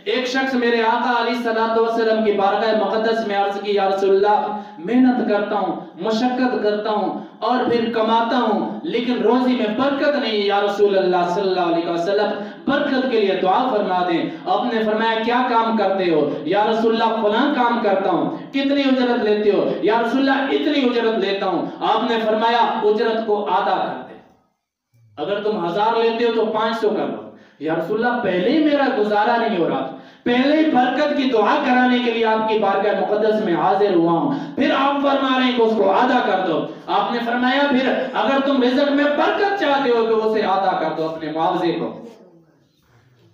ایک شخص میرے آقا علیہ الصلوۃ والسلام کی بارگاہ مقدس میں عرض کی یا رسول اللہ محنت کرتا ہوں مشقت کرتا ہوں اور پھر کماتا ہوں لیکن روزی میں برکت نہیں یا رسول اللہ صلی اللہ علیہ وسلم برکت کے لیے دعا فرما دیں۔ آپ نے فرمایا کیا کام کرتے ہو؟ یا رسول اللہ فلاں کام کرتا ہوں۔ کتنی اجرت لیتے ہو؟ یا رسول اللہ اتنی اجرت لیتا ہوں۔ آپ نے فرمایا اجرت کو آدھا کر دے، اگر تم 1000 لیتے ہو تو 500 کر لو۔ یا رسول اللہ پہلے ہی میرا گزارا نہیں ہو رہا، پہلے ہی برکت کی دعا کرانے کے لیے آپ کی بارگاہ مقدس میں حاضر ہوا ہوں، پھر آپ فرما رہے ہیں کہ اس کو آدھا کر دو۔ آپ نے فرمایا پھر اگر تم رزق میں برکت چاہتے ہو تو اسے آدھا کر دو اپنے معاوضے کو،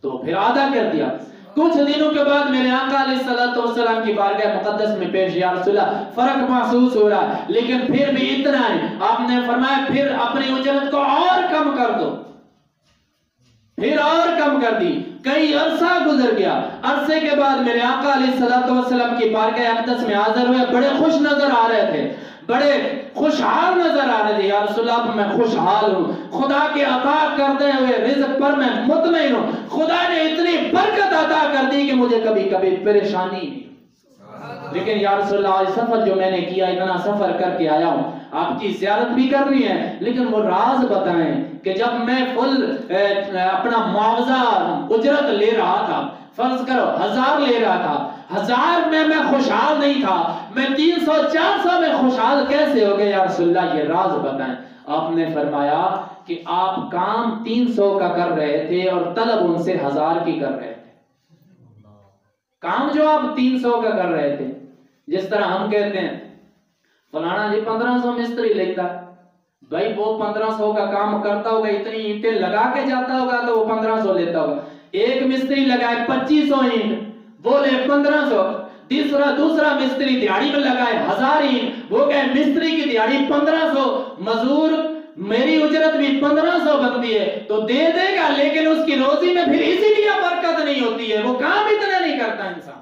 تو پھر آدھا کر دیا۔ کچھ دنوں کے بعد میرے آقا علیہ الصلوۃ والسلام کی بارگاہ مقدس میں پیش یا رسول اللہ فرق محسوس ہو رہا ہے لیکن پھر بھی اتنا ہے۔ آپ نے فرمایا پھر اپنی اجرت کو اور کم کر دو، پھر اور کم کر دی۔ کئی عرصہ گزر گیا، عرصے کے بعد میرے آقا علیہ الصلوۃ والسلام کی بارگاہ اقدس میں حاضر ہوئے، بڑے خوش نظر آ رہے تھے، بڑے خوشحال نظر آ رہے تھے۔ یا رسول اللہ میں خوشحال ہوں، خدا کے عطا کرتے ہوئے رزق پر میں مطمئن ہوں، خدا نے اتنی برکت عطا کر دی کہ مجھے کبھی کبھی پریشانی نہیں۔ لیکن یا رسول اللہ سفر جو میں نے کیا، اتنا سفر کر کے آیا ہوں، آپ کی زیارت بھی کرنی ہے لیکن وہ راز بتائیں کہ جب میں فل اپنا معاوضہ اجرت لے رہا تھا، فرض کرو 1000 لے رہا تھا، 1000 میں خوشحال نہیں تھا، میں 300 400 میں خوشحال کیسے ہو گئے؟ یا رسول اللہ یہ راز بتائیں۔ آپ نے فرمایا کہ آپ کام 300 کا کر رہے تھے اور طلب ان سے 1000 کی کر رہے تھے۔ کام جو آپ 300 کا کر رہے تھے، جس طرح ہم کہتے ہیں فلانا جی 1500 مستری لیتا ہے، بھائی وہ 1500 کا کام کرتا ہوگا، اتنی اینٹیں لگا کے جاتا ہوگا تو وہ 1500 لیتا ہوگا۔ ایک مستری لگائے 2500 اینٹ، وہ لے 1500، دوسرا مستری دیہڑی میں لگائے 1000 اینٹ، وہ کہے مستری کی دیہڑی 1500، مزدور میری اجرت بھی 1500 بنتی ہے تو دے دے گا، لیکن اس کی روزی میں پھر اسی لیے برکت نہیں ہوتی ہے، وہ کام اتنا نہیں کرتا انسان۔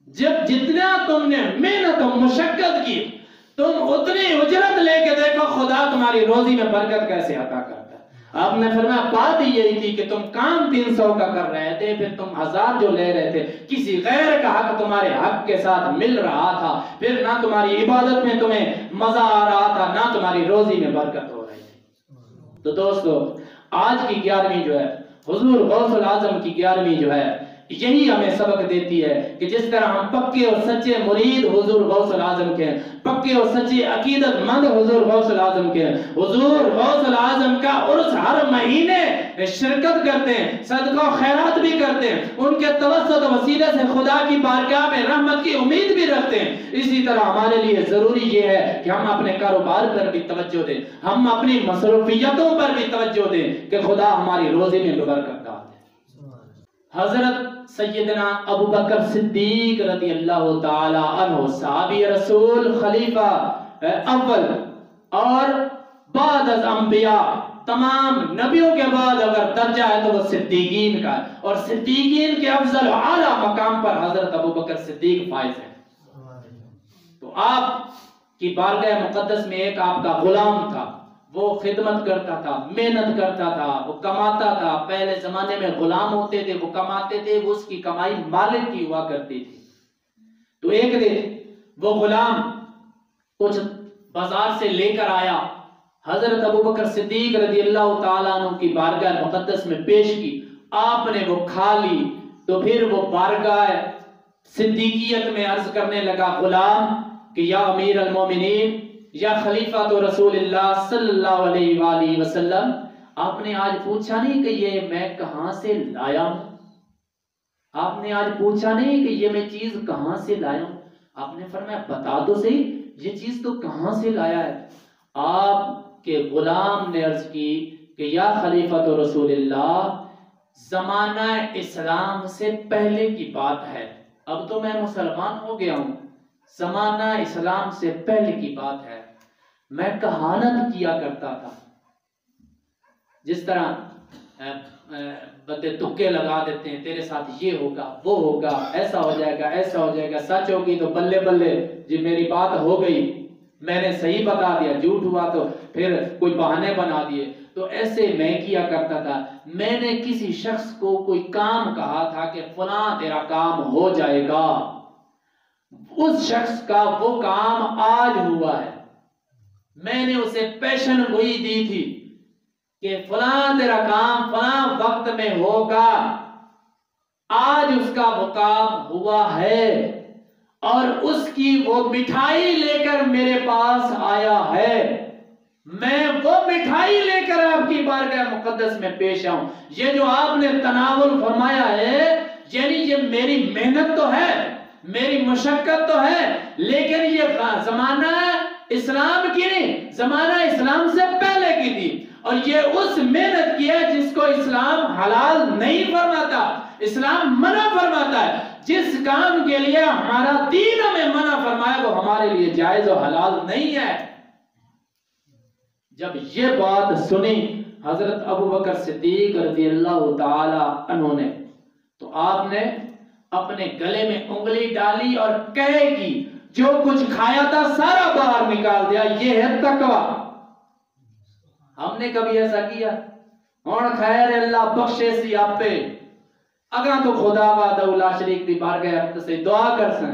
جب جتنا تم نے محنت و مشقت کی، تم اتنی اجرت لے کے دیکھو خدا تمہاری روزی میں برکت کیسے عطا کرتا ہے۔ آپ نے فرمایا بات یہی تھی کہ تم کام 300 کا کر رہے تھے، پھر تم 1000 جو لے رہے تھے، کسی غیر کا حق تمہارے حق کے ساتھ مل رہا تھا، پھر نہ تمہاری عبادت میں تمہیں مزہ آ رہا تھا، نہ تمہاری روزی میں برکت ہو رہی تھی۔ تو دوستو آج کی 11ویں جو ہے حضور غوث العظم کی 11ویں جو ہے یہی ہمیں سبق دیتی ہے کہ جس طرح ہم پکے اور سچے مرید حضور غوث العظم کے ہیں، پکے اور سچے عقیدت مند حضور غوث العظم کے ہیں، حضور غوث العظم کا عرس ہر مہینے شرکت کرتے ہیں، صدقہ و خیرات بھی کرتے ہیں، ان کے توسط وسیلے سے خدا کی بارگاہ میں رحمت کی امید بھی رکھتے ہیں۔ اسی طرح ہمارے لیے ضروری یہ ہے کہ ہم اپنے کاروبار پر بھی توجہ دیں، ہم اپنی مصروفیتوں پر بھی توجہ دیں کہ خدا ہماری روزی میں برکت ڈال دے۔ حضرت سیدنا ابو بکر صدیق رضی اللہ تعالی عنہ صحابی رسول، خلیفہ اول، اور بعد از انبیاء تمام نبیوں کے بعد اگر درجہ ہے تو وہ صدیقین کا ہے، اور صدیقین کے افضل و اعلیٰ مقام پر حضرت ابو بکر صدیق فائز ہیں۔ تو آپ کی بارگاہ مقدس میں ایک آپ کا غلام تھا، وہ خدمت کرتا تھا، محنت کرتا تھا، وہ کماتا تھا۔ پہلے زمانے میں غلام ہوتے تھے، وہ کماتے تھے، وہ اس کی کمائی مالک کی ہوا کرتی تھی۔ تو ایک دن وہ غلام کچھ بازار سے لے کر آیا، حضرت ابو بکر صدیق رضی اللہ تعالیٰ عنہ کی بارگاہ مقدس میں پیش کی، آپ نے وہ کھا لی تو پھر وہ بارگاہ صدیقیت میں عرض کرنے لگا غلام کہ یا امیر المومنین، یا خلیفہ تو رسول اللہ صلی اللہ علیہ وآلہ وسلم، آپ نے آج پوچھا نہیں کہ یہ میں کہاں سے لایا ہوں؟ آپ نے آج پوچھا نہیں کہ یہ میں چیز کہاں سے لایا ہوں؟ آپ نے فرمایا بتا تو صحیح یہ چیز تو کہاں سے لایا ہے؟ آپ کے غلام نے عرض کی کہ یا خلیفہ تو رسول اللہ، زمانہ اسلام سے پہلے کی بات ہے، اب تو میں مسلمان ہو گیا ہوں، زمانہ اسلام سے پہلے کی بات ہے، میں کہانت کیا کرتا تھا، جس طرح بندے تکے لگا دیتے ہیں، تیرے ساتھ یہ ہوگا وہ ہوگا، ایسا ہو جائے گا ایسا ہو جائے گا، سچ ہوگی تو بلے بلے جی میری بات ہو گئی، میں نے صحیح بتا دیا، جھوٹ ہوا تو پھر کوئی بہانے بنا دیے۔ تو ایسے میں کیا کرتا تھا، میں نے کسی شخص کو کوئی کام کہا تھا کہ فلاں تیرا کام ہو جائے گا، اس شخص کا وہ کام آج ہوا ہے، میں نے اسے پیشن گوئی دی تھی کہ فلاں تیرا کام فلاں وقت میں ہوگا، آج اس کا وہ کام ہوا ہے، اور اس کی وہ مٹھائی لے کر میرے پاس آیا ہے، میں وہ مٹھائی لے کر آپ کی بارگاہ مقدس میں پیش آؤں۔ یہ جو آپ نے تناول فرمایا ہے، یعنی یہ میری محنت تو ہے، میری مشقت تو ہے، لیکن یہ زمانہ اسلام کی نہیں، زمانہ اسلام سے پہلے کی تھی، اور یہ اس محنت کی ہے جس کو اسلام حلال نہیں فرماتا، اسلام منع فرماتا ہے۔ جس کام کے لیے ہمارا دین ہمیں منع فرمایا وہ ہمارے لیے جائز و حلال نہیں ہے۔ جب یہ بات سنی حضرت ابوبکر صدیق رضی اللہ تعالی عنہ نے، تو آپ نے اپنے گلے میں انگلی ڈالی اور کہے کی جو کچھ کھایا تھا سارا باہر نکال دیا، یہ ہے تقوی۔ ہم نے کبھی ایسا کیا؟ اور خیر اللہ بخشے سی آپ پہ، اگر تو خدا وحدہ لا شریک دی بارگاہ سے دعا کر سن،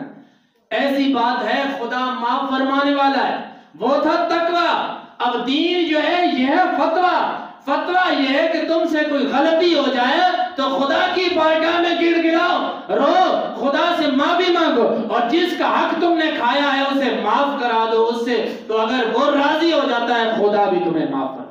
ایسی بات ہے خدا معاف فرمانے والا ہے، وہ تھا تقوی۔ اب دین جو ہے یہ ہے فتویٰ، فتویٰ یہ ہے کہ تم سے کوئی غلطی ہو جائے تو خدا کی بارگاہ میں گڑ گڑاؤ، رو، خدا سے معافی مانگو، اور جس کا حق تم نے کھایا ہے اسے معاف کرا دو اس سے، تو اگر وہ راضی ہو جاتا ہے خدا بھی تمہیں معاف کرے۔